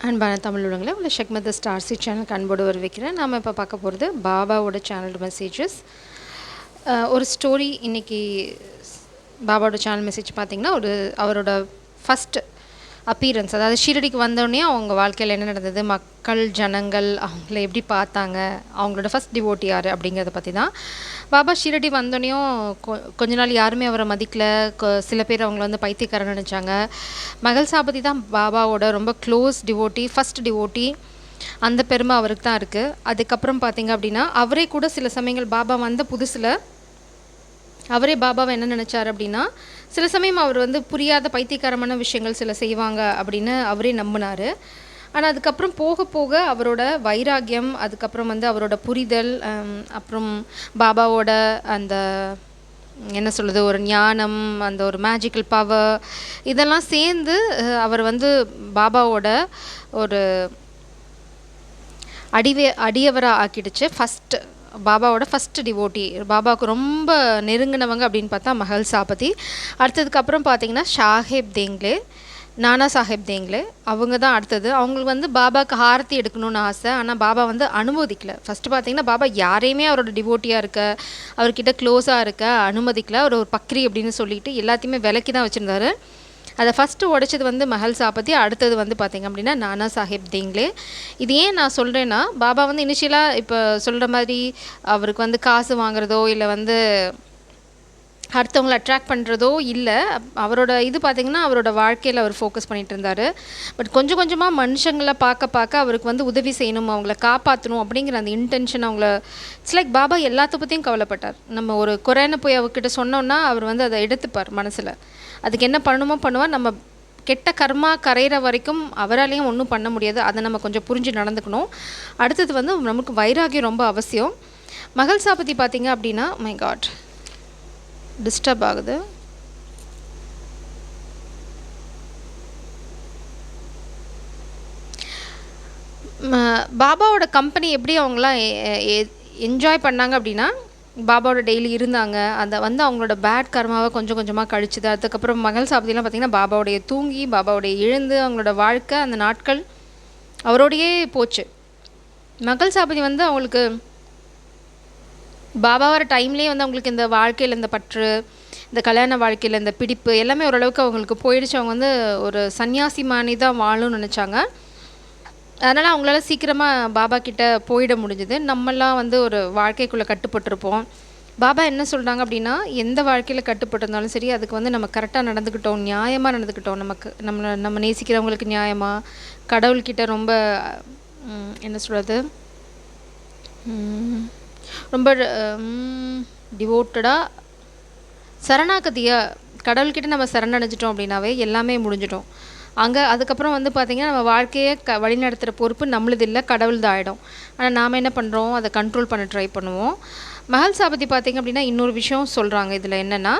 அன்பான தமிழ் உள்ளவங்களே உங்களை ஷெக்மத் ஸ்டார்சி சேனலுக்கு அன்போடு வரவேற்கிறேன். நாம் இப்போ பார்க்க போகிறது பாபாவோட சேனல் மெசேஜஸ். ஒரு ஸ்டோரி இன்றைக்கி பாபாவோட சேனல் மெசேஜ் பார்த்திங்கன்னா அவரோட ஃபஸ்ட் அப்பீரன்ஸ், அதாவது ஷீரடிக்கு வந்தோடனே அவங்க வாழ்க்கையில் என்ன நடந்தது, மக்கள் ஜனங்கள் அவங்கள எப்படி பார்த்தாங்க, அவங்களோட ஃபஸ்ட் டிவோட்டி யார் அப்படிங்கிறத பற்றி தான். பாபா ஷீரடி வந்தோடனையும் கொஞ்ச நாள் யாருமே அவரை மதிக்கலை. சில பேர் அவங்கள வந்து பைத்தியக்காரன் நினச்சாங்க. மகள்சாபதி தான் பாபாவோட ரொம்ப க்ளோஸ் டிவோட்டி, ஃபஸ்ட் டிவோட்டி. அந்த பெருமை அவருக்கு தான் இருக்குது. அதுக்கப்புறம் பார்த்திங்க அப்படின்னா அவரே கூட சில சமயங்கள் பாபா வந்த புதுசில் அவரே பாபாவை என்ன நினச்சார் அப்படின்னா, சில சமயம் அவர் வந்து புரியாத பைத்தியக்காரமான விஷயங்கள் சில செய்வாங்க அப்படின்னு அவரே நம்பினார். ஆனால் அதுக்கப்புறம் போக போக அவரோட வைராக்கியம், அதுக்கப்புறம் வந்து அவரோட புரிதல், அப்புறம் பாபாவோட அந்த என்ன சொல்கிறது, ஒரு ஞானம், அந்த ஒரு மேஜிக்கல் பவர், இதெல்லாம் சேர்ந்து அவர் வந்து பாபாவோட ஒரு அடியவராக ஆக்கிடுச்சு. பாபாவோட ஃபஸ்ட்டு டிவோட்டி, பாபாவுக்கு ரொம்ப நெருங்கினவங்க அப்படின்னு பார்த்தா மகள்சாபதி. அடுத்ததுக்கப்புறம் பார்த்திங்கன்னா சாஹேப் தேங்லே, நானா சாஹேப் தேங்லே, அவங்க தான் அடுத்தது. அவங்களுக்கு வந்து பாபாவுக்கு ஹாரத்தி எடுக்கணும்னு ஆசை. ஆனால் பாபா வந்து அனுமதிக்கலை. ஃபஸ்ட்டு பார்த்திங்கன்னா பாபா யாரையுமே அவரோட டிவோட்டியாக இருக்க, அவர்கிட்ட க்ளோஸாக இருக்க அனுமதிக்கலை. அவர் ஒரு பக்ரி அப்படின்னு சொல்லிட்டு எல்லாத்தையுமே விலக்கி தான் வச்சுருந்தாரு. அதை ஃபஸ்ட்டு உடைச்சது வந்து மகள்சாபதி. அடுத்தது வந்து பார்த்திங்க அப்படின்னா நானா சாஹேப் தேங்லே. இது ஏன் நான் சொல்கிறேன்னா, பாபா வந்து இனிஷியலாக இப்போ சொல்கிற மாதிரி அவருக்கு வந்து காசு வாங்குறதோ இல்லை வந்து அடுத்தவங்களை அட்ராக்ட் பண்ணுறதோ இல்லை. அவரோட இது பார்த்திங்கன்னா அவரோட வாழ்க்கையில் அவர் ஃபோக்கஸ் பண்ணிகிட்டு இருந்தார். பட் கொஞ்சம் கொஞ்சமாக மனுஷங்களை பார்க்க அவருக்கு வந்து உதவி செய்யணும், அவங்கள காப்பாற்றணும் அப்படிங்கிற அந்த இன்டென்ஷன் அவங்கள இட்ஸ் லைக் பாபா எல்லாத்த பற்றியும் கவலைப்பட்டார். நம்ம ஒரு குறைன்னு போய் அவர்கிட்ட சொன்னோன்னா அவர் வந்து அதை எடுத்துப்பார் மனசில். அதுக்கு என்ன பண்ணணுமோ பண்ணுவார். நம்ம கெட்ட கர்மா கரையிற வரைக்கும் அவராலையும் ஒன்றும் பண்ண முடியாது. அதை நம்ம கொஞ்சம் புரிஞ்சு நடந்துக்கணும். அடுத்தது வந்து நமக்கு வைராகியம் ரொம்ப அவசியம். மகள்சாபதி பார்த்திங்க அப்படின்னா, மை காட் டிஸ்டர்ப் ஆகுது. பாபாவோட கம்பெனி எப்படி அவங்களாம் என்ஜாய் பண்ணாங்க அப்படின்னா, பாபாவோட டெய்லி இருந்தாங்க. அதை வந்து அவங்களோட பேட் கர்மாவை கொஞ்சம் கொஞ்சமாக கழிச்சுது. அதுக்கப்புறம் மகள்சாபதிலாம் பார்த்திங்கன்னா பாபாவோடைய தூங்கி, பாபாவோடைய எழுந்து, அவங்களோட வாழ்க்கை அந்த நாட்கள் அவரோடையே போச்சு. மகள்சாபதி வந்து அவங்களுக்கு பாபா வர டைம்லேயே வந்து அவங்களுக்கு இந்த வாழ்க்கையில் இந்த பற்று, இந்த கல்யாண வாழ்க்கையில் இந்த பிடிப்பு எல்லாமே ஓரளவுக்கு அவங்களுக்கு போயிடுச்சு. அவங்க வந்து ஒரு சன்னியாசி மாணி தான் வாழணும்னு நினச்சாங்க. அதனால் அவங்களால சீக்கிரமாக பாபா கிட்டே போயிட முடிஞ்சுது. நம்மளாம் வந்து ஒரு வாழ்க்கைக்குள்ளே கட்டுப்பட்டுருப்போம். பாபா என்ன சொல்கிறாங்க அப்படின்னா, எந்த வாழ்க்கையில் கட்டுப்பட்டிருந்தாலும் சரி, அதுக்கு வந்து நம்ம கரெக்டாக நடந்துக்கிட்டோம், நியாயமாக நடந்துக்கிட்டோம், நம்ம நேசிக்கிறவங்களுக்கு நியாயமாக, கடவுள்கிட்ட ரொம்ப என்ன சொல்கிறது, ரொம்ப டிவோட்டடாக சரணாகதியாக கடவுள்கிட்ட நம்ம சரணடைஞ்சிட்டோம் அப்படின்னாவே எல்லாமே முடிஞ்சிட்டோம். அதுக்கப்புறம் வந்து பார்த்திங்கன்னா நம்ம வாழ்க்கையை வழிநடத்துகிற பொறுப்பு நம்மளது இல்லை, கடவுள் தான் ஆகிடும். ஆனால் நாம் என்ன பண்ணுறோம், அதை கண்ட்ரோல் பண்ண ட்ரை பண்ணுவோம். மகள்சாபதி பார்த்திங்க அப்படின்னா இன்னொரு விஷயம் சொல்கிறாங்க இதில் என்னென்னா,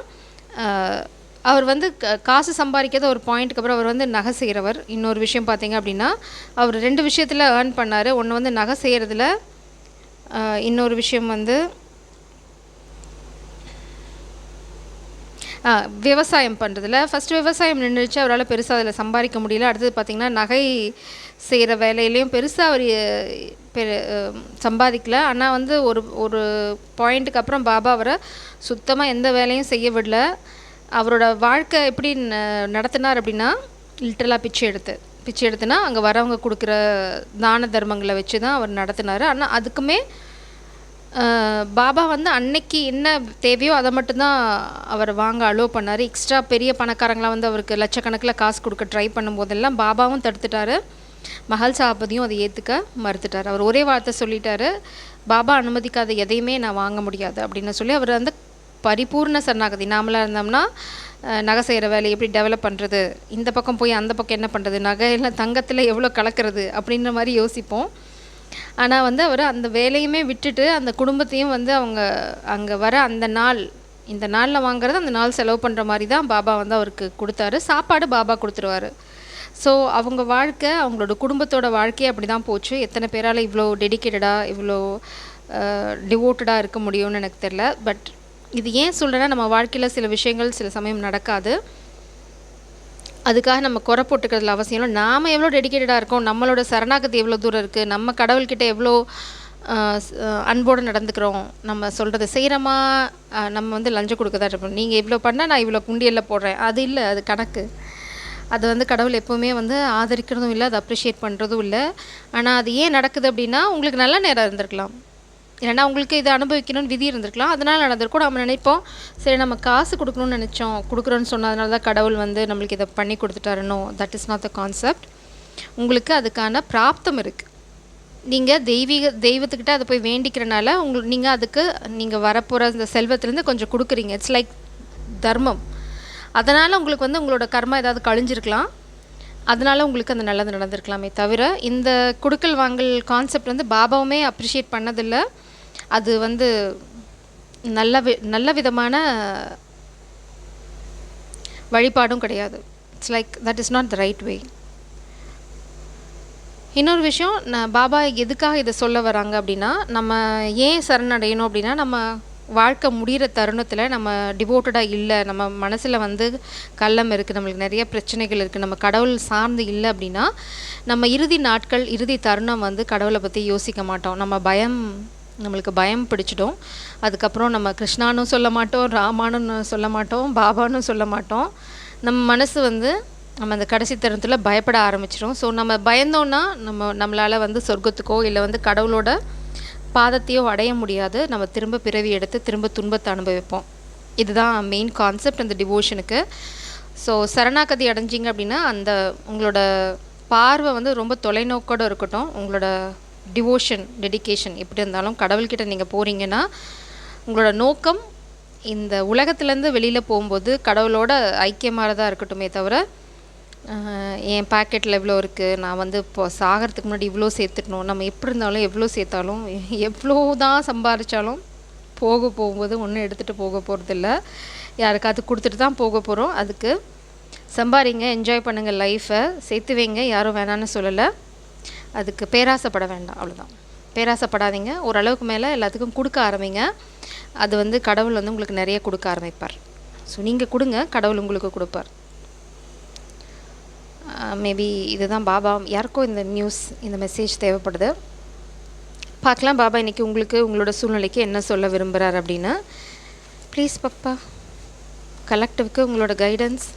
அவர் வந்து காசு சம்பாதிக்காத ஒரு பாயிண்ட்டுக்கு அப்புறம் அவர் வந்து நகை செய்கிறவர். இன்னொரு விஷயம் பார்த்திங்க அப்படின்னா அவர் 2 விஷயத்தில் ஏர்ன் பண்ணார். ஒன்று வந்து நகை செய்கிறதுல, இன்னொரு விஷயம் வந்து விவசாயம் பண்ணுறதுல. ஃபஸ்ட்டு விவசாயம் நின்றுச்சு, அவரால் பெருசாக அதில் சம்பாதிக்க முடியல. அடுத்தது பார்த்திங்கன்னா நகை செய்கிற வேலையிலையும் பெருசாக அவர் சம்பாதிக்கல. ஆனால் வந்து ஒரு பாயிண்ட்டுக்கு அப்புறம் பாபா அவரை சுத்தமாக எந்த வேலையும் செய்ய விடல. அவரோட வாழ்க்கை எப்படி நடத்தினார் அப்படின்னா, லிட்டரலாக பிச்சை எடுத்துனா அங்கே வரவங்க கொடுக்குற தான தர்மங்களை வச்சு தான் அவர் நடத்தினார். ஆனால் அதுக்குமே பாபா வந்து அன்னைக்கு என்ன தேவையோ அதை மட்டும்தான் அவர் வாங்க அலோவ் பண்ணார். எக்ஸ்ட்ரா பெரிய பணக்காரங்களாம் வந்து அவருக்கு லட்சக்கணக்கில் காசு கொடுக்க ட்ரை பண்ணும்போதெல்லாம் பாபாவும் தடுத்துட்டார், மகள்சாபதியும் அதை ஏற்றுக்க மறுத்துட்டார். அவர் ஒரே வார்த்தை சொல்லிட்டார், பாபா அனுமதிக்காத எதையுமே நான் வாங்க முடியாது அப்படின்னு சொல்லி அவர் வந்து பரிபூர்ண சரணாகதி. நாமளாக இருந்தோம்னா நகை செய்கிற வேலையை எப்படி டெவலப் பண்ணுறது, இந்த பக்கம் போய் அந்த பக்கம் என்ன பண்ணுறது, நகையெல்லாம் தங்கத்தில் எவ்வளோ கலக்கிறது அப்படின்ற மாதிரி யோசிப்போம். ஆனால் வந்து அவர் அந்த வேலையுமே விட்டுட்டு அந்த குடும்பத்தையும் வந்து அவங்க அங்கே வர இந்த நாளில் வாங்குறது அந்த நாள் செலவு பண்ணுற மாதிரி தான் பாபா வந்து அவருக்கு கொடுத்தாரு. சாப்பாடு பாபா கொடுத்துருவார். ஸோ அவங்க வாழ்க்கை, அவங்களோட குடும்பத்தோட வாழ்க்கையே அப்படி தான் போச்சு. எத்தனை பேரால் இவ்வளோ டெடிக்கேட்டடாக இவ்வளோ டிவோட்டடாக இருக்க முடியும்னு எனக்கு தெரில. பட் இது ஏன் சொல்கிறேன்னா, நம்ம வாழ்க்கையில் சில விஷயங்கள் சில சமயம் நடக்காது. அதுக்காக நம்ம குறை போட்டுக்கிறதுல அவசியம் இல்லை. நாம் எவ்வளோ டெடிகேட்டடாக இருக்கோம், நம்மளோட சரணாகதி எவ்வளோ தூரம் இருக்குது, நம்ம கடவுள்கிட்ட எவ்வளோ அன்போடு நடந்துக்கிறோம், நம்ம சொல்கிறத செய்கிறோமா, நம்ம வந்து லஞ்சம் கொடுக்க தான் இருப்போம். நீங்கள் இவ்வளோ பண்ணால் நான் இவ்வளோ குண்டியலில் போடுறேன், அது இல்லை, அது கணக்கு. அது வந்து கடவுள் எப்போவுமே வந்து ஆதரிக்கிறதும் இல்லை, அதை அப்ரிஷியேட் பண்ணுறதும் இல்லை. ஆனால் அது ஏன் நடக்குது அப்படின்னா, உங்களுக்கு நல்ல நேரம் இருந்திருக்கலாம், இல்லைன்னா உங்களுக்கு இதை அனுபவிக்கணும்னு விதி இருந்திருக்கலாம், அதனால் நடந்திருக்கும். நம்ம நினைப்போம், சரி நம்ம காசு கொடுக்கணும்னு நினச்சோம், கொடுக்குறோன்னு சொன்னதுனால தான் கடவுள் வந்து நம்மளுக்கு இதை பண்ணி கொடுத்துட்டாருனோ. That is not the concept. உங்களுக்கு அதுக்கான பிராப்தம் இருக்குது. நீங்கள் தெய்வத்துக்கிட்ட அதை போய் வேண்டிக்கிறனால நீங்கள் அதுக்கு நீங்கள் வரப்போகிற அந்த செல்வத்துலேருந்து கொஞ்சம் கொடுக்குறீங்க. இட்ஸ் லைக் தர்மம். அதனால் உங்களுக்கு வந்து உங்களோட கர்மா ஏதாவது கழிஞ்சிருக்கலாம், அதனால் உங்களுக்கு அந்த நல்லது நடந்திருக்கலாமே தவிர, இந்த கொடுக்கல் வாங்கல் கான்செப்ட் வந்து பாபாவுமே அப்ரிஷியேட் பண்ணதில்லை. அது வந்து நல்ல விதமான வழிபாடும் கிடையாது. It's like that is not the right way. இன்னொரு விஷயம், பாபா எதுக்காக இதை சொல்ல வராங்க அப்படின்னா, நம்ம ஏன் சரணடையணும் அப்படின்னா, நம்ம வாழ்க்கை முடிகிற தருணத்தில் நம்ம டிவோட்டடாக இல்லை, நம்ம மனசில் வந்து கள்ளம் இருக்குது, நம்மளுக்கு நிறைய பிரச்சனைகள் இருக்குது, நம்ம கடவுள் சார்ந்து இல்லை அப்படின்னா, நம்ம இறுதி நாட்கள் இறுதி தருணம் வந்து கடவுளை பற்றி யோசிக்க மாட்டோம். நம்மளுக்கு பயம் பிடிச்சிடும். அதுக்கப்புறம் நம்ம கிருஷ்ணானும் சொல்ல மாட்டோம், ராமானும் சொல்ல மாட்டோம், பாபானும் சொல்ல மாட்டோம். நம்ம மனசு வந்து நம்ம அந்த கடைசி தருணத்தில் பயப்பட ஆரம்பிச்சிடும். ஸோ நம்ம பயந்தோன்னா நம்மளால் வந்து சொர்க்கத்துக்கோ இல்லை வந்து கடவுளோட பாதத்தையோ அடைய முடியாது. நம்ம திரும்ப பிறவி எடுத்து திரும்ப துன்பத்தை அனுபவிப்போம். இதுதான் மெயின் கான்செப்ட் அந்த டிவோஷனுக்கு. ஸோ சரணாகதி அடைஞ்சிங்க அப்படின்னா அந்த உங்களோட பார்வை வந்து ரொம்ப தொலைநோக்கோடு இருக்கட்டும். உங்களோட டிவோஷன், டெடிகேஷன் எப்படி இருந்தாலும் கடவுள்கிட்ட நீங்கள் போகிறீங்கன்னா உங்களோட நோக்கம் இந்த உலகத்துலேருந்து வெளியில் போகும்போது கடவுளோட ஐக்கியமாகதான் இருக்கட்டுமே தவிர, என் பாக்கெட்டில் எவ்வளோ இருக்குது, நான் வந்து இப்போ சாகிறதுக்கு முன்னாடி இவ்வளோ சேர்த்துக்கணும், நம்ம எப்படி இருந்தாலும் எவ்வளோ சேர்த்தாலும் எவ்வளோ தான் சம்பாதிச்சாலும் போகும்போது ஒன்றும் எடுத்துகிட்டு போக போகிறதில்ல, யாருக்காவது கொடுத்துட்டு தான் போக போகிறோம். அதுக்கு சம்பாதிங்க, என்ஜாய் பண்ணுங்கள் லைஃப்பை, சேர்த்து வைங்க, யாரும் வேணான்னு சொல்லலை. அதுக்கு பேராசைப்பட வேண்டாம், அவ்வளோதான். பேராசைப்படாதீங்க. ஓரளவுக்கு மேலே எல்லாத்துக்கும் கொடுக்க ஆரம்பிங்க. அது வந்து கடவுள் வந்து உங்களுக்கு நிறைய கொடுக்க ஆரம்பிப்பார். ஸோ நீங்கள் கொடுங்க, கடவுள் உங்களுக்கு கொடுப்பார். மேபி இதுதான் பாபா யாருக்கோ இந்த நியூஸ், இந்த மெசேஜ் தேவைப்படுது. பார்க்கலாம் பாபா இன்றைக்கி உங்களுக்கு உங்களோட சூழ்நிலைக்கு என்ன சொல்ல விரும்புகிறார் அப்படின்னு. ப்ளீஸ் பாப்பா, கலெக்டிவ்க்கு உங்களோட கைடன்ஸ்.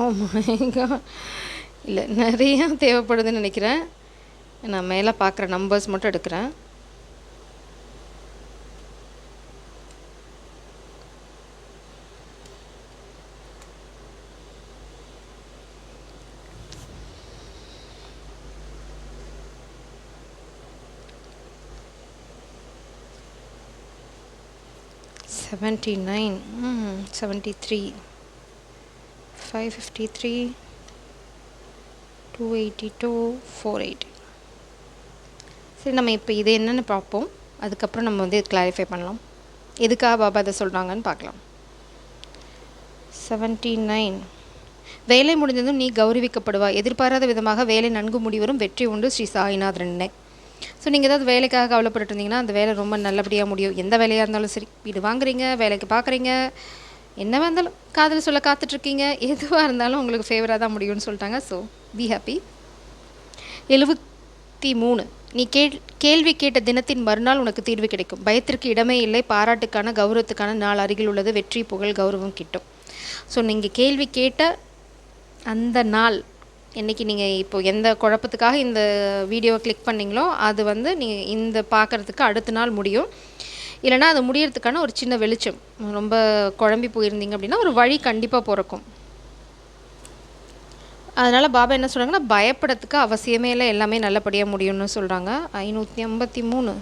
ஓ மை காட், இல்லை நிறையா தேவைப்படுதுன்னு நினைக்கிறேன். நான் மேலே பார்க்குற நம்பர்ஸ் மட்டும் எடுக்கிறேன். $79, $73, $553, $282, $480. சரி, நம்ம இப்போ இது என்னென்னு பார்ப்போம். அதுக்கப்புறம் நம்ம வந்து கிளாரிஃபை பண்ணலாம், எதுக்காக பாபா இதை சொல்கிறாங்கன்னு பார்க்கலாம். 79, வேலை முடிந்ததும் நீ கௌரவிக்கப்படுவாய், எதிர்பாராத விதமாக வேலை நன்கு முடிவரும், வெற்றி உண்டு, ஸ்ரீ சாய்நாதன். ஸோ நீங்கள் ஏதாவது வேலைக்காக கவலைப்பட்டு இருந்தீங்கன்னா அந்த வேலை ரொம்ப நல்லபடியாக முடியும். எந்த வேலையாக இருந்தாலும் சரி, வீடு வாங்குறீங்க, வேலைக்கு பார்க்குறீங்க, என்னவாக இருந்தாலும் காதல் சொல்ல காத்துட்ருக்கீங்க, எதுவாக இருந்தாலும் உங்களுக்கு ஃபேவராக தான் முடியும்னு சொல்லிட்டாங்க. So be happy. 73, நீ கேள்வி கேட்ட தினத்தின் மறுநாள் உனக்கு தீர்வு கிடைக்கும், பயத்திற்கு இடமே இல்லை, பாராட்டுக்கான கௌரவத்துக்கான நாள் அருகில் உள்ளது, வெற்றி புகழ் கௌரவம் கிட்டும். ஸோ நீங்கள் கேள்வி கேட்ட அந்த நாள் என்றைக்கு நீங்கள் இப்போ எந்த குழப்பத்துக்காக இந்த வீடியோவை கிளிக் பண்ணிங்களோ அது வந்து நீங்கள் இந்த பார்க்குறதுக்கு அடுத்த நாள் முடியும். இல்லைனா அது முடியறதுக்கான ஒரு சின்ன வெளிச்சம், ரொம்ப குழம்பி போயிருந்தீங்க அப்படின்னா ஒரு வழி கண்டிப்பாக பிறக்கும். அதனால் பாபா என்ன சொல்கிறாங்கன்னா, பயப்படத்துக்கு அவசியமே இல்லை, எல்லாமே நல்லபடியாக முடியும்னு சொல்கிறாங்க. 553,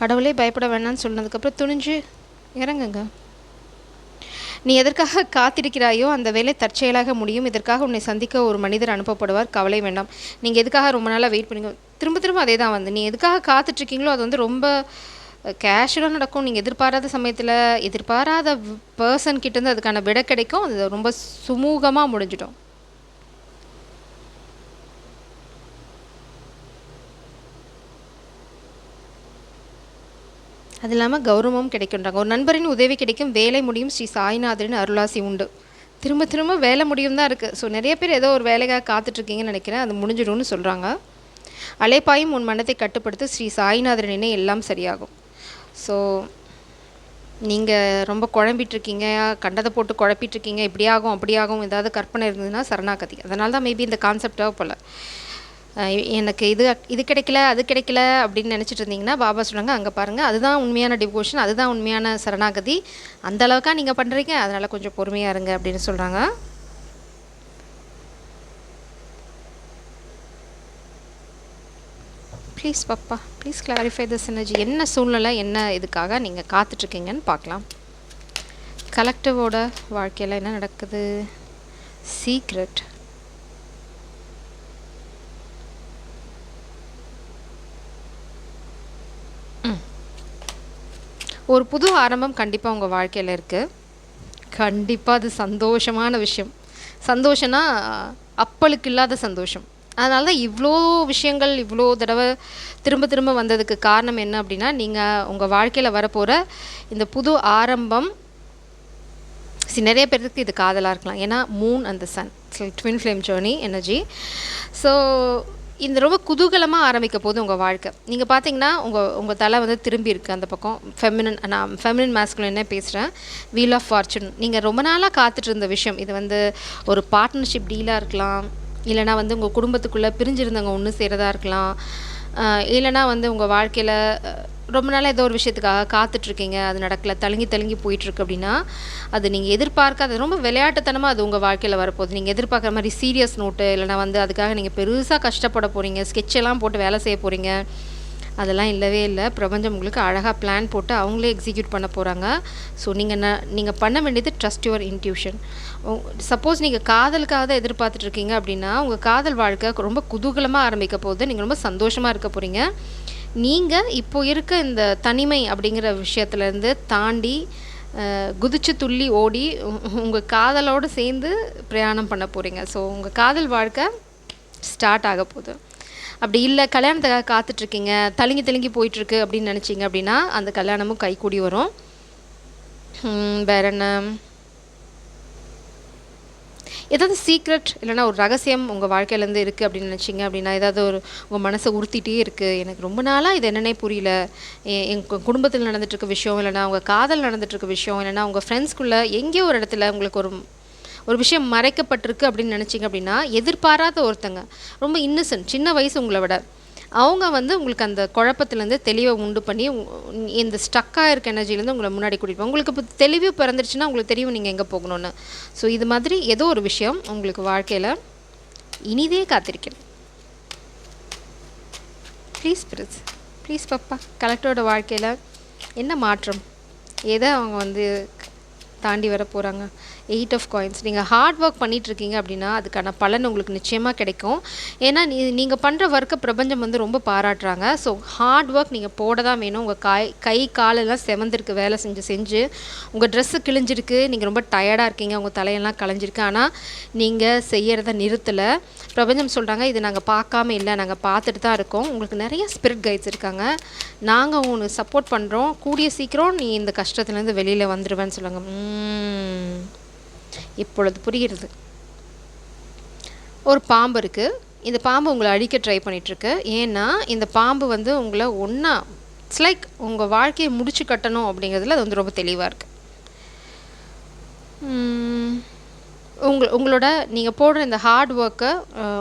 கடவுளே பயப்பட வேணான்னு சொன்னதுக்கப்புறம் துணிஞ்சு இறங்குங்க. நீ எதற்காக காத்திருக்கிறாயோ அந்த வேலை தற்செயலாக முடியும், இதற்காக உன்னை சந்திக்க ஒரு மனிதர் அனுப்பப்படுவார், கவலை வேண்டாம். நீங்கள் எதுக்காக ரொம்ப நாளாக வெயிட் பண்ணுங்க, திரும்ப திரும்ப அதே தான் வந்து நீ எதுக்காக காத்துட்ருக்கீங்களோ அது வந்து ரொம்ப கேஷுவலாக நடக்கும். நீங்கள் எதிர்பாராத சமயத்தில் எதிர்பாராத பர்சன் கிட்டேருந்து அதுக்கான விடை கிடைக்கும். அது ரொம்ப சுமூகமாக முடிஞ்சிடும். அது இல்லாமல் கௌரவமும் கிடைக்குன்றாங்க. ஒரு நண்பரின் உதவி கிடைக்கும், வேலை முடியும், ஸ்ரீ சாய்நாதரின் அருளாசி உண்டு. திரும்ப திரும்ப வேலை முடியும் தான் இருக்குது. ஸோ நிறைய பேர் ஏதோ ஒரு வேலைக்காக காத்துட்ருக்கீங்கன்னு நினைக்கிறேன். அது முடிஞ்சிடும்னு சொல்கிறாங்க. அலைப்பாயும் உன் மனத்தை கட்டுப்படுத்த ஸ்ரீ சாய்நாதர் நினை எல்லாம் சரியாகும். ஸோ நீங்கள் ரொம்ப குழம்பிட்டுருக்கீங்க, கண்டதை போட்டு குழப்பிட்டுருக்கீங்க, இப்படியாகும் அப்படியாகும் ஏதாவது கற்பனை இருந்ததுன்னா சரணாகதி. அதனால தான் மேபி இந்த கான்செப்டாக போல் எனக்கு இது கிடைக்கல அது கிடைக்கல அப்படின்னு நினச்சிட்டு இருந்தீங்கன்னா பாபா சொல்கிறாங்க, அங்கே பாருங்கள், அதுதான் உண்மையான டிவோஷன், அதுதான் உண்மையான சரணாகதி. அந்த அளவுக்கா நீங்கள் பண்ணுறீங்க, அதனால் கொஞ்சம் பொறுமையாக இருங்க அப்படின்னு சொல்கிறாங்க. ப்ளீஸ் பாப்பா, ப்ளீஸ் கிளாரிஃபை திஸ் எனர்ஜி. என்ன சூழ்நிலை, என்ன இதுக்காக நீங்கள் காத்துட்ருக்கீங்கன்னு பார்க்கலாம். கலெக்டிவோட வாழ்க்கையில் என்ன நடக்குது? சீக்ரெட். ஒரு புது ஆரம்பம் கண்டிப்பாக உங்கள் வாழ்க்கையில் இருக்குது. கண்டிப்பாக அது சந்தோஷமான விஷயம். சந்தோஷம்னா அப்பளுக்கு இல்லாத சந்தோஷம். அதனால தான் இவ்வளோ விஷயங்கள் இவ்வளோ தடவை திரும்ப திரும்ப வந்ததுக்கு காரணம் என்ன அப்படின்னா, நீங்கள் உங்கள் வாழ்க்கையில் வரப்போகிற இந்த புது ஆரம்பம் நிறைய பேருக்கு இது காதலாக இருக்கலாம். ஏன்னா moon and the sun, twin flame journey energy. So இந்த ரொம்ப குதூகலமாக ஆரம்பிக்க போது உங்கள் வாழ்க்கை. நீங்கள் பார்த்தீங்கன்னா உங்கள் தலை வந்து திரும்பி இருக்குது அந்த பக்கம். நான் ஃபெமினின் மேஸ்குலினே பேசுகிறேன். Wheel of fortune. நீங்கள் ரொம்ப நாளாக காத்துட்டு இருந்த விஷயம், இது வந்து ஒரு பார்ட்னர்ஷிப் டீலாக இருக்கலாம், இல்லைனா வந்து உங்கள் குடும்பத்துக்குள்ளே பிரிஞ்சிருந்தவங்க ஒன்று சேரதாக இருக்கலாம், இல்லைனா வந்து உங்கள் வாழ்க்கையில் ரொம்ப நாளாக ஏதோ ஒரு விஷயத்துக்காக காத்துட்ருக்கீங்க, அது நடக்கலை, தழுங்கி போயிட்டுருக்கு அப்படின்னா, அது நீங்கள் எதிர்பார்க்காத ரொம்ப விளையாட்டுத்தனமாக அது உங்கள் வாழ்க்கையில் வரப்போகுது. நீங்கள் எதிர்பார்க்குற மாதிரி சீரியஸ் நோட்டு, இல்லைனா வந்து அதுக்காக நீங்கள் பெருசாக கஷ்டப்பட போகிறீங்க, ஸ்கெட்செல்லாம் போட்டு வேலை செய்ய போகிறீங்க, அதெல்லாம் இல்லவே இல்லை. பிரபஞ்சம் உங்களுக்கு அழகாக பிளான் போட்டு அவங்களே எக்ஸிக்யூட் பண்ண போகிறாங்க. ஸோ நீங்கள் பண்ண வேண்டியது ட்ரஸ்ட் யுவர் இன்ட்யூஷன். சப்போஸ் நீங்கள் காதலுக்காக தான் எதிர்பார்த்துட்ருக்கீங்க அப்படின்னா, உங்கள் காதல் வாழ்க்கை ரொம்ப குதூகலமாக ஆரம்பிக்க போகுது. நீங்கள் ரொம்ப சந்தோஷமாக இருக்க போகிறீங்க. நீங்கள் இப்போ இருக்க இந்த தனிமை அப்படிங்கிற விஷயத்துலேருந்து தாண்டி குதிச்சு துள்ளி ஓடி உங்கள் காதலோடு சேர்ந்து பிரயாணம் பண்ண போகிறீங்க. ஸோ உங்கள் காதல் வாழ்க்கை ஸ்டார்ட் ஆக போகுது. அப்படி இல்லை கல்யாணத்துக்காக காத்துட்ருக்கீங்க, தழுங்கி போயிட்டுருக்கு அப்படின்னு நினச்சிங்க அப்படின்னா அந்த கல்யாணமும் கைக்கூடி வரும். வேற என்ன? ஏதாவது சீக்ரெட் இல்லைனா ஒரு ரகசியம் உங்கள் வாழ்க்கையிலேருந்து இருக்குது அப்படின்னு நினச்சிங்க அப்படின்னா, ஏதாவது ஒரு உங்கள் மனசை உறுத்திட்டே இருக்குது, எனக்கு ரொம்ப நாளாக இது என்னன்னே புரியல, எங்கள் குடும்பத்தில் நடந்துட்டுருக்க விஷயம், இல்லைனா உங்கள் காதல் நடந்துட்டுருக்க விஷயம், இல்லைனா உங்கள் ஃப்ரெண்ட்ஸ்குள்ளே எங்கேயோ ஒரு இடத்துல உங்களுக்கு ஒரு விஷயம் மறைக்கப்பட்டிருக்கு அப்படின்னு நினச்சிங்க அப்படின்னா, எதிர்பாராத ஒருத்தங்க ரொம்ப இன்னசென்ட், சின்ன வயசு உங்களை விட, அவங்க வந்து உங்களுக்கு அந்த குழப்பத்துலேருந்து தெளிவை உண்டு பண்ணி இந்த ஸ்டக்காக இருக்க எனர்ஜிலேருந்து உங்களை முன்னாடி கூட்டிகிட்டு போங்க. உங்களுக்கு இப்போ தெளிவு பிறந்துருச்சுன்னா உங்களுக்கு தெரியும் நீங்கள் எங்கே போகணுன்னு. ஸோ இது மாதிரி ஏதோ ஒரு விஷயம் உங்களுக்கு வாழ்க்கையில் இனிதே காத்திருக்கேன். ப்ளீஸ் பாப்பா, கலெக்டரோட வாழ்க்கையில் என்ன மாற்றம், எதை அவங்க வந்து தாண்டி வர போகிறாங்க? 8 ஆஃப் காயின்ஸ். நீங்கள் ஹார்ட் ஒர்க் பண்ணிகிட்ருக்கீங்க அப்படின்னா அதுக்கான பலன் உங்களுக்கு நிச்சயமாக கிடைக்கும். ஏன்னா நீங்கள் பண்ணுற ஒர்க்கை பிரபஞ்சம் வந்து ரொம்ப பாராட்டுறாங்க. ஸோ ஹார்ட் ஒர்க் நீங்கள் போட தான் வேணும். உங்கள் கை காலெல்லாம் செவந்திருக்கு வேலை செஞ்சு உங்கள் ட்ரெஸ்ஸு கிழிஞ்சிருக்கு, நீங்கள் ரொம்ப டயர்டாக இருக்கீங்க, உங்கள் தலையெல்லாம் களைஞ்சிருக்கு, ஆனால் நீங்கள் செய்கிறத நிறுத்தலை. பிரபஞ்சம் சொல்கிறாங்க, இது நாங்கள் பார்க்காம இல்லை, நாங்கள் பார்த்துட்டு தான் இருக்கோம், உங்களுக்கு நிறைய ஸ்பிரிட் கைட்ஸ் இருக்காங்க, நாங்கள் ஒன்று சப்போர்ட் பண்ணுறோம், கூடிய சீக்கிரம் நீ இந்த கஷ்டத்துலேருந்து வெளியில் வந்துடுவேன்னு சொல்லுங்க. இப்பொழுது புரிகிறது. ஒரு பாம்பு இருக்குது, இந்த பாம்பு உங்களை அழிக்க ட்ரை பண்ணிகிட்ருக்கு. ஏன்னா இந்த பாம்பு வந்து உங்களை இட்ஸ் லைக் உங்கள் வாழ்க்கையை முடிச்சு கட்டணும் அப்படிங்கிறதுல அது வந்து ரொம்ப தெளிவாக இருக்குது. உங்களோட நீங்கள் போடுற இந்த ஹார்ட் ஒர்க்கை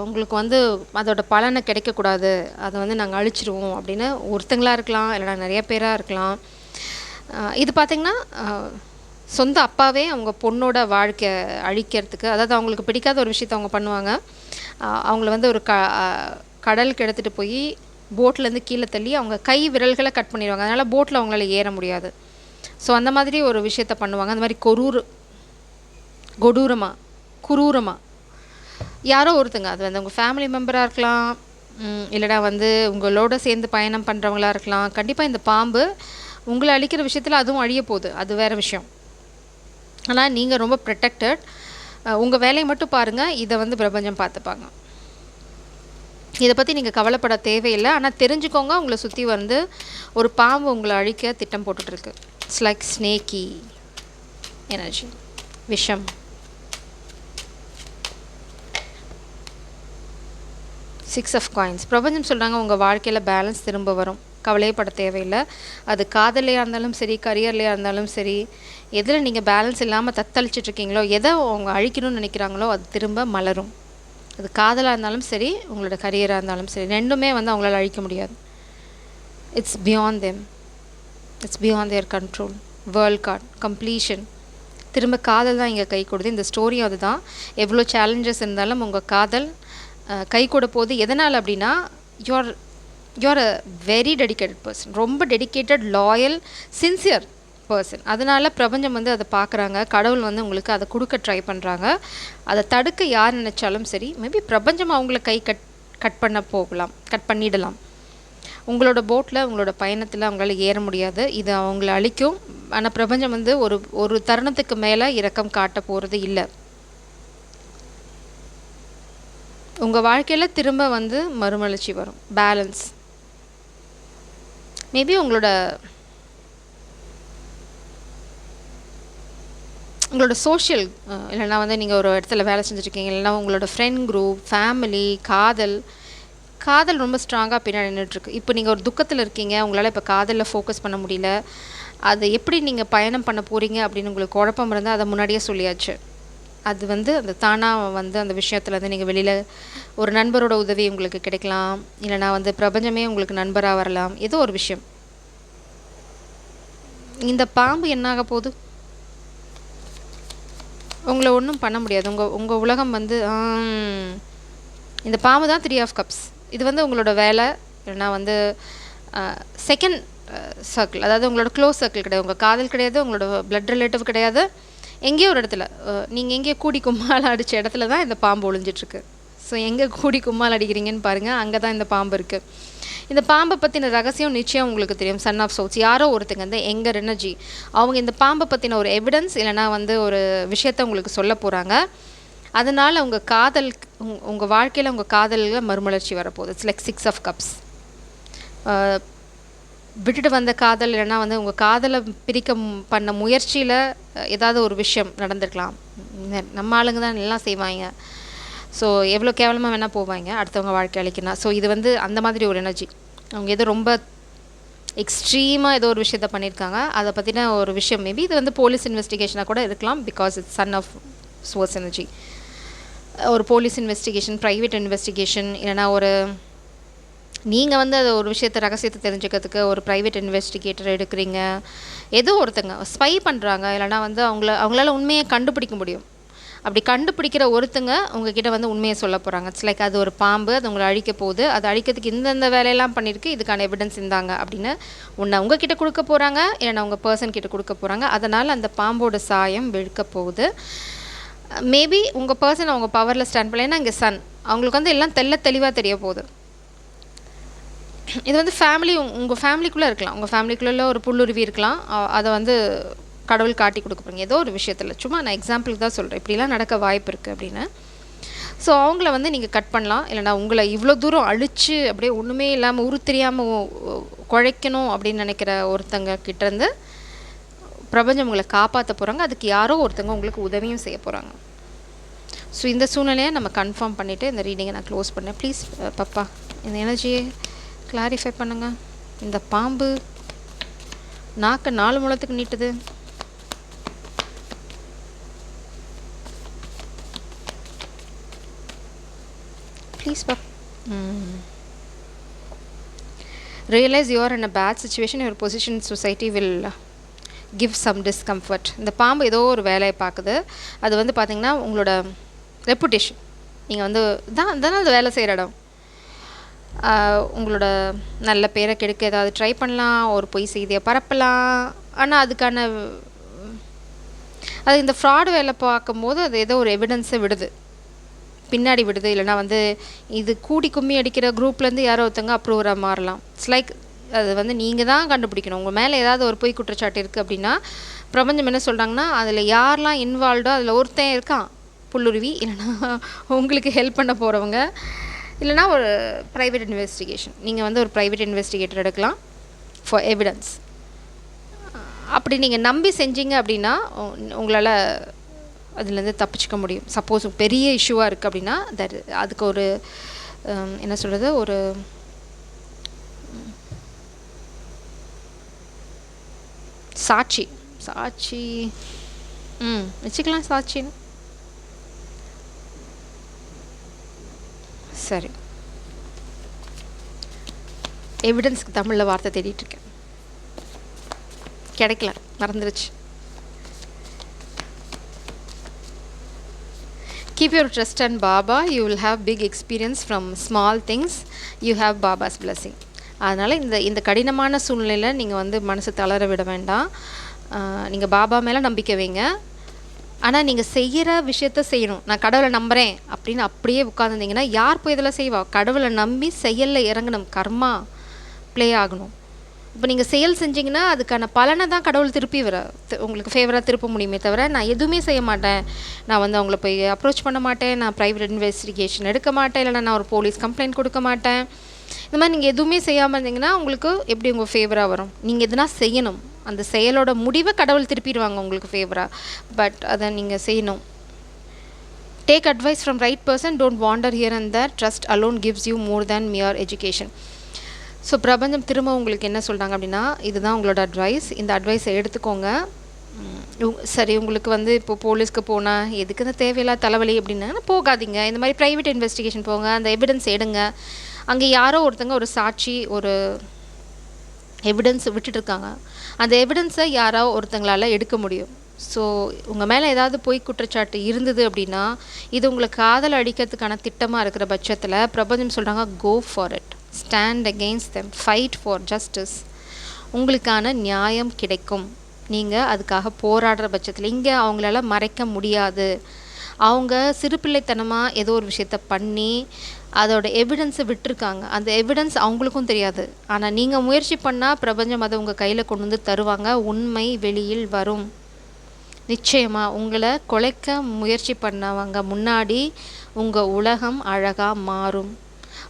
உங்களுக்கு வந்து அதோட பலனை கிடைக்கக்கூடாது, அதை வந்து நாங்கள் அழிச்சிடுவோம் அப்படின்னு ஒருத்தங்களாக இருக்கலாம், இல்லைனா நிறைய பேராக இருக்கலாம். இது பார்த்திங்கன்னா சொந்த அப்பாவே அவங்க பொண்ணோட வாழ்க்கை அழிக்கிறதுக்கு, அதாவது அவங்களுக்கு பிடிக்காத ஒரு விஷயத்தை அவங்க பண்ணுவாங்க. அவங்கள வந்து ஒரு கடலுக்கு எடுத்துகிட்டு போய் போட்லேருந்து கீழே தள்ளி அவங்க கை விரல்களை கட் பண்ணிடுவாங்க. அதனால் போட்டில் அவங்களால ஏற முடியாது. ஸோ அந்த மாதிரி ஒரு விஷயத்த பண்ணுவாங்க. அந்த மாதிரி குரூரமாக யாரோ ஒருத்தங்க, அது வந்து உங்கள் ஃபேமிலி மெம்பராக இருக்கலாம், இல்லைனா வந்து உங்களோட சேர்ந்து பயணம் பண்ணுறவங்களா இருக்கலாம். கண்டிப்பாக இந்த பாம்பு உங்களை அழிக்கிற விஷயத்தில் அதுவும் அழிய போகுது, அது வேறு விஷயம். ஆனால் நீங்கள் ரொம்ப ப்ரொடெக்டட். உங்கள் வேலையை மட்டும் பாருங்கள், இதை வந்து பிரபஞ்சம் பார்த்துப்பாங்க. இதை பற்றி நீங்கள் கவலைப்பட தேவையில்லை. ஆனால் தெரிஞ்சுக்கோங்க, உங்களை சுற்றி வந்து ஒரு பாம்பு உங்களை அழிக்க திட்டம் போட்டுட்ருக்கு. இட்ஸ் லைக் ஸ்னேக்கி எனர்ஜி, விஷம். Six of coins. பிரபஞ்சம் சொல்கிறாங்க உங்கள் வாழ்க்கையில் பேலன்ஸ் திரும்ப வரும், கவலையே பட தேவையில்லை. அது காதலையாக இருந்தாலும் சரி, கரியர்லையாக இருந்தாலும் சரி, எதில் நீங்கள் பேலன்ஸ் இல்லாமல் தத்தளிச்சிட்ருக்கீங்களோ, எதை அவங்க அழிக்கணும்னு நினைக்கிறாங்களோ அது திரும்ப மலரும். அது காதலாக இருந்தாலும் சரி, உங்களோட கரியராக இருந்தாலும் சரி, ரெண்டுமே வந்து அவங்களால அழிக்க முடியாது. It's beyond them, it's beyond there control. World card completion. திரும்ப காதல் தான் இங்கே கை கொடுது. இந்த ஸ்டோரியும் அதுதான். எவ்வளோ சேலஞ்சஸ் இருந்தாலும் உங்கள் காதல் கை கூட போகுது. எதனால் அப்படின்னா, you are a very dedicated person, ரொம்ப டெடிக்கேட்டட், லாயல், சின்சியர் பர்சன். அதனால் பிரபஞ்சம் வந்து அதை பார்க்குறாங்க. கடவுள் வந்து உங்களுக்கு அதை கொடுக்க ட்ரை பண்ணுறாங்க. அதை தடுக்க யார் நினச்சாலும் சரி, மேபி பிரபஞ்சம் அவங்கள கை கட் பண்ணிடலாம். உங்களோட போட்டில், உங்களோட பயணத்தில் அவங்களால ஏற முடியாது. இது அவங்கள அழிக்கும். ஆனால் பிரபஞ்சம் வந்து ஒரு தருணத்துக்கு மேலே இரக்கம் காட்ட போகிறது இல்லை. உங்கள் வாழ்க்கையில் திரும்ப வந்து மறுமலர்ச்சி வரும், பேலன்ஸ். மேபி உங்களோட சோஷியல், இல்லைனா வந்து நீங்கள் ஒரு இடத்துல வேலை செஞ்சுருக்கீங்க, இல்லைனா உங்களோட ஃப்ரெண்ட் குரூப், ஃபேமிலி, காதல் ரொம்ப ஸ்ட்ராங்காக பின்னாடி நின்றுட்டுருக்கு. இப்போ நீங்கள் ஒரு துக்கத்தில் இருக்கீங்க, உங்களால் இப்போ காதலில் ஃபோக்கஸ் பண்ண முடியல. அதை எப்படி நீங்கள் பயணம் பண்ண போகிறீங்க அப்படின்னு உங்களுக்கு குழப்பம் இருந்தால் அதை முன்னாடியே சொல்லியாச்சு. அது வந்து அந்த தானாக வந்து அந்த விஷயத்தில் வந்து நீங்கள் வெளியில் ஒரு நண்பரோட உதவி உங்களுக்கு கிடைக்கலாம், இல்லைனா வந்து பிரபஞ்சமே உங்களுக்கு நண்பராக வரலாம், ஏதோ ஒரு விஷயம். இந்த பாம்பு என்னாக போகுது? உங்களை ஒன்றும் பண்ண முடியாது. உங்கள் உலகம் வந்து இந்த பாம்பு தான் 3 ஆஃப் கப்ஸ். இது வந்து உங்களோட வேலை, இல்லைனா வந்து செகண்ட் சர்க்கிள், அதாவது உங்களோட க்ளோஸ் சர்க்கிள் கிடையாது, உங்கள் காதல் கிடையாது, உங்களோட பிளட் ரிலேட்டிவ் கிடையாது. எங்கேயோ ஒரு இடத்துல நீங்கள் எங்கேயோ கூடி கும்மால் அடித்த இடத்துல தான் இந்த பாம்பு ஒளிஞ்சிட்ருக்கு. ஸோ எங்கே கூடி கும்மால் அடிக்கிறீங்கன்னு பாருங்கள், அங்கே தான் இந்த பாம்பு இருக்குது. இந்த பாம்பை பற்றின ரகசியம் நிச்சயம் உங்களுக்கு தெரியும். சன் ஆஃப் சோட்ஸ் யாரோ ஒருத்தங்க இந்த எங்கர் எனர்ஜி, அவங்க இந்த பாம்பை பற்றின ஒரு எவிடன்ஸ் இல்லைனா வந்து ஒரு விஷயத்த உங்களுக்கு சொல்ல போகிறாங்க. அதனால் உங்கள் வாழ்க்கையில் உங்கள் காதலில் மறுமலர்ச்சி வரப்போகுது. It's like 6 of cups. விட்டுட்டு வந்த காதல், இல்லைனா வந்து உங்கள் காதலை பண்ண முயற்சியில் ஏதாவது ஒரு விஷயம் நடந்திருக்கலாம். நம்ம ஆளுங்க தான் எல்லாம் செய்வாங்க. ஸோ எவ்வளோ கேவலமாக வேணால் போவாங்க அடுத்தவங்க வாழ்க்கை அழிக்கணும். ஸோ இது வந்து அந்த மாதிரி ஒரு எனர்ஜி. அவங்க ஏதோ ரொம்ப எக்ஸ்ட்ரீமாக ஏதோ ஒரு விஷயத்த பண்ணியிருக்காங்க. அதை பற்றின ஒரு விஷயம் மேபி இது வந்து போலீஸ் இன்வெஸ்டிகேஷனாக கூட இருக்கலாம். Because it's son of swords energy. ஒரு போலீஸ் இன்வெஸ்டிகேஷன், ப்ரைவேட் இன்வெஸ்டிகேஷன், இல்லைனா நீங்கள் வந்து அது ஒரு விஷயத்தை ரகசியத்தை தெரிஞ்சுக்கிறதுக்கு ஒரு ப்ரைவேட் இன்வெஸ்டிகேட்டர் எடுக்கிறீங்க. ஏதோ ஒருத்தங்க ஸ்பை பண்ணுறாங்க, இல்லைனா வந்து அவங்களால உண்மையை கண்டுபிடிக்க முடியும். அப்படி கண்டுபிடிக்கிற ஒருத்தங்க உங்ககிட்ட வந்து உண்மையை சொல்ல போகிறாங்க. இட்ஸ் லைக் அது ஒரு பாம்பு, அது உங்களை அழிக்க போகுது, அது அழிக்கிறதுக்கு இந்தந்த வேலையெல்லாம் பண்ணியிருக்கு, இதுக்கான எவிடன்ஸ் இருந்தாங்க அப்படின்னு உங்ககிட்ட கொடுக்க போகிறாங்க, இல்லைனா உங்கள் பர்சன் கிட்ட கொடுக்க போகிறாங்க. அதனால் அந்த பாம்போட சாயம் விழுக்க போகுது. மேபி உங்கள் பர்சன் அவங்க பவரில் ஸ்டாண்ட் பண்ணலைன்னா இங்கே சன் அவங்களுக்கு வந்து எல்லாம் தெளிவாக தெரிய போகுது. இது வந்து உங்கள் ஃபேமிலிக்குள்ளே இருக்கலாம். உங்கள் ஃபேமிலிக்குள்ளே ஒரு புல்லுருவி இருக்கலாம். அதை வந்து கடவுள் காட்டி கொடுக்க போகிறீங்க ஏதோ ஒரு விஷயத்தில். சும்மா நான் எக்ஸாம்பிளுக்கு தான் சொல்கிறேன், இப்படிலாம் நடக்க வாய்ப்பு இருக்குது அப்படின்னு. ஸோ அவங்கள வந்து நீங்கள் கட் பண்ணலாம், இல்லைனா உங்களை இவ்வளோ தூரம் அழித்து அப்படியே ஒன்றுமே இல்லாமல் தெரியாமல் குழைக்கணும் அப்படின்னு நினைக்கிற ஒருத்தங்க கிட்டேருந்து பிரபஞ்சம் உங்களை காப்பாற்ற போகிறாங்க. அதுக்கு யாரோ ஒருத்தங்க உங்களுக்கு உதவியும் செய்ய போகிறாங்க. ஸோ இந்த சூழ்நிலையை நம்ம கன்ஃபார்ம் பண்ணிவிட்டு இந்த ரீடிங்கை நான் க்ளோஸ் பண்ணேன். ப்ளீஸ் பப்பா இந்த எனர்ஜியை கிளாரிஃபை பண்ணுங்கள். இந்த பாம்பு நாக்கு 4 முழத்துக்கு நீட்டுது. ப்ளீஸ் பா. Realise you are in a bad situation, your position in society will give some discomfort. இந்த பாம்பு ஏதோ ஒரு வேலையை பார்க்குது. அது வந்து பார்த்திங்கன்னா உங்களோட ரெப்புடேஷன், நீங்கள் வந்து தானே அந்த வேலை செய்கிற இடம், உங்களோட நல்ல பேரை கெடுக்க ஏதாவது ட்ரை பண்ணலாம், ஒரு பொய் செய்தியை பரப்பலாம். ஆனால் அது இந்த ஃப்ராடு வேலை பார்க்கும்போது அது ஏதோ ஒரு எவிடன்ஸை பின்னாடி விடுது. இல்லைனா வந்து இது கூடி கும்மி அடிக்கிற குரூப்லேருந்து யாரோ ஒருத்தங்க அப்ரூவராக மாறலாம். இட்ஸ் லைக் அது வந்து நீங்கள் தான் கண்டுபிடிக்கணும். உங்கள் மேலே ஏதாவது ஒரு பொய் குற்றச்சாட்டு இருக்குது அப்படின்னா பிரபஞ்சம் என்ன சொல்கிறாங்கன்னா, அதில் யாரெல்லாம் இன்வால்வ்டோ அதில் ஒருத்தன் இருக்கான் புல்லுருவி, இல்லைனா உங்களுக்கு ஹெல்ப் பண்ண போகிறவங்க, இல்லைனா ஒரு ப்ரைவேட் இன்வெஸ்டிகேஷன். நீங்கள் வந்து ஒரு ப்ரைவேட் இன்வெஸ்டிகேட்டர் எடுக்கலாம் ஃபார் எவிடன்ஸ். அப்படி நீங்கள் நம்பி செஞ்சீங்க அப்படின்னா உங்களால் அதுலேருந்து தப்பிச்சிக்க முடியும். சப்போஸ் பெரிய இஷ்யூவாக இருக்குது அப்படின்னா அதுக்கு ஒரு என்ன சொல்கிறது, ஒரு சாட்சி வச்சுக்கலாம் சாட்சின்னு. சரி, எவிடன்ஸ்க்கு தமிழில் வார்த்தை தேடிட்டுருக்கேன், கிடைக்கல, மறந்துருச்சு. Keep your trust in Baba. You will have big experience from small things. You have Baba's blessing. அதனால் இந்த கடினமான சூழ்நிலையில் நீங்கள் வந்து மனசு தளர விட வேண்டாம். நீங்கள் பாபா மேலே நம்பிக்கை வைங்க. ஆனால் நீங்கள் செய்கிற விஷயத்த செய்யணும். நான் கடவுளை நம்புகிறேன் அப்படின்னு அப்படியே உட்காந்துருந்தீங்கன்னா யார் போய் இதெல்லாம் செய்வா? கடவுளை நம்பி செயலில் இறங்கணும், கர்மா ப்ளே ஆகணும். இப்போ நீங்கள் செயல் செஞ்சிங்கன்னா அதுக்கான பலனை தான் கடவுள் திருப்பி உங்களுக்கு ஃபேவராக திருப்ப முடியுமே தவிர, நான் எதுவுமே செய்ய மாட்டேன், நான் வந்து அவங்கள போய் அப்ரோச் பண்ண மாட்டேன், நான் ப்ரைவேட் இன்வெஸ்டிகேஷன் எடுக்க மாட்டேன், இல்லைனா நான் ஒரு போலீஸ் கம்ப்ளைண்ட் கொடுக்க மாட்டேன், இந்த மாதிரி நீங்கள் எதுவுமே செய்யாமல் இருந்தீங்கன்னா உங்களுக்கு எப்படி உங்கள் ஃபேவராக வரும்? நீங்கள் எதுனா செய்யணும். அந்த செயலோட முடிவை கடவுள் திருப்பிடுவாங்க உங்களுக்கு ஃபேவராக. பட் அதை நீங்கள் செய்யணும். Take advice from right person, don't wander here and there, trust alone gives you more than mere education. So பிரபஞ்சம் திரும்ப உங்களுக்கு என்ன சொல்கிறாங்க அப்படின்னா, இதுதான் உங்களோட அட்வைஸ், இந்த அட்வைஸை எடுத்துக்கோங்க. சரி, உங்களுக்கு வந்து இப்போ போலீஸ்க்கு போனால் எதுக்கு இந்த தேவையில்லாத தலைவலி அப்படின்னா போகாதீங்க. இந்த மாதிரி ப்ரைவேட் இன்வெஸ்டிகேஷன் போங்க, அந்த எவிடன்ஸ் எடுங்க. அங்கே யாரோ ஒருத்தங்க ஒரு சாட்சி, ஒரு எவிடன்ஸ் விட்டுட்டுருக்காங்க, அந்த எவிடன்ஸை யாரோ ஒருத்தங்களால் எடுக்க முடியும். ஸோ உங்கள் மேலே ஏதாவது பொய் குற்றச்சாட்டு இருந்தது அப்படின்னா, இது உங்களுக்கு காதல் அடிக்கிறதுக்கான திட்டமாக இருக்கிற பட்சத்தில் பிரபஞ்சம் சொல்கிறாங்க, go for it, stand against them, fight for justice. உங்களுக்கான நியாயம் கிடைக்கும். நீங்கள் அதுக்காக போராடுற பட்சத்தில் இங்கே அவங்களால மறைக்க முடியாது. அவங்க சிறுபிள்ளைத்தனமாக ஏதோ ஒரு விஷயத்த பண்ணி அதோட எவிடன்ஸை விட்டுருக்காங்க. அந்த எவிடன்ஸ் அவங்களுக்கும் தெரியாது. ஆனால் நீங்கள் முயற்சி பண்ணால் பிரபஞ்சம் அதை உங்கள் கையில் கொண்டு வந்து தருவாங்க. உண்மை வெளியில் வரும். நிச்சயமாக உங்களை குலைக்க முயற்சி பண்ணவங்க முன்னாடி உங்கள் உலகம் அழகாக மாறும்.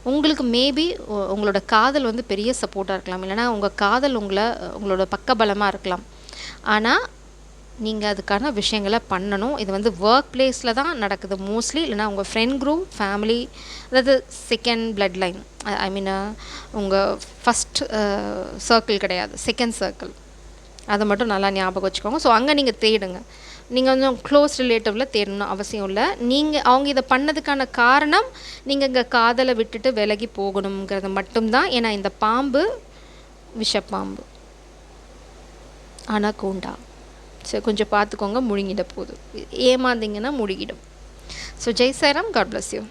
உங்களுக்கு மேபி உங்களோட காதல் வந்து பெரிய சப்போர்ட்டாக இருக்கலாம், இல்லைனா உங்கள் காதல் உங்களோட பக்கபலமாக இருக்கலாம். ஆனால் நீங்கள் அதுக்கான விஷயங்களை பண்ணணும். இது வந்து ஒர்க் பிளேஸில் தான் நடக்குது மோஸ்ட்லி, இல்லைனா உங்கள் ஃப்ரெண்ட் குரூப், ஃபேமிலி, அதாவது செகண்ட் பிளட் லைன், ஐ மீன் உங்கள் ஃபஸ்ட் சர்க்கிள் கிடையாது, செகண்ட் சர்க்கிள். அதை மட்டும் நல்லா ஞாபகம் வச்சுக்கோங்க. ஸோ அங்கே நீங்கள் தேடுங்க. நீங்கள் வந்து க்ளோஸ் ரிலேட்டிவில் தேடணும்னு அவசியம் இல்லை. அவங்க இதை பண்ணதுக்கான காரணம் நீங்கள் இங்கே காதலை விட்டுட்டு விலகி போகணுங்கிறது மட்டும்தான். ஏன்னா இந்த பாம்பு விஷப்பாம்பு, அனகோண்டா. ஸோ கொஞ்சம் பார்த்துக்கோங்க, முழுங்கிட போகுது. ஏமாந்தீங்கன்னா முழுகிடும். So Jai Sairam, God bless you.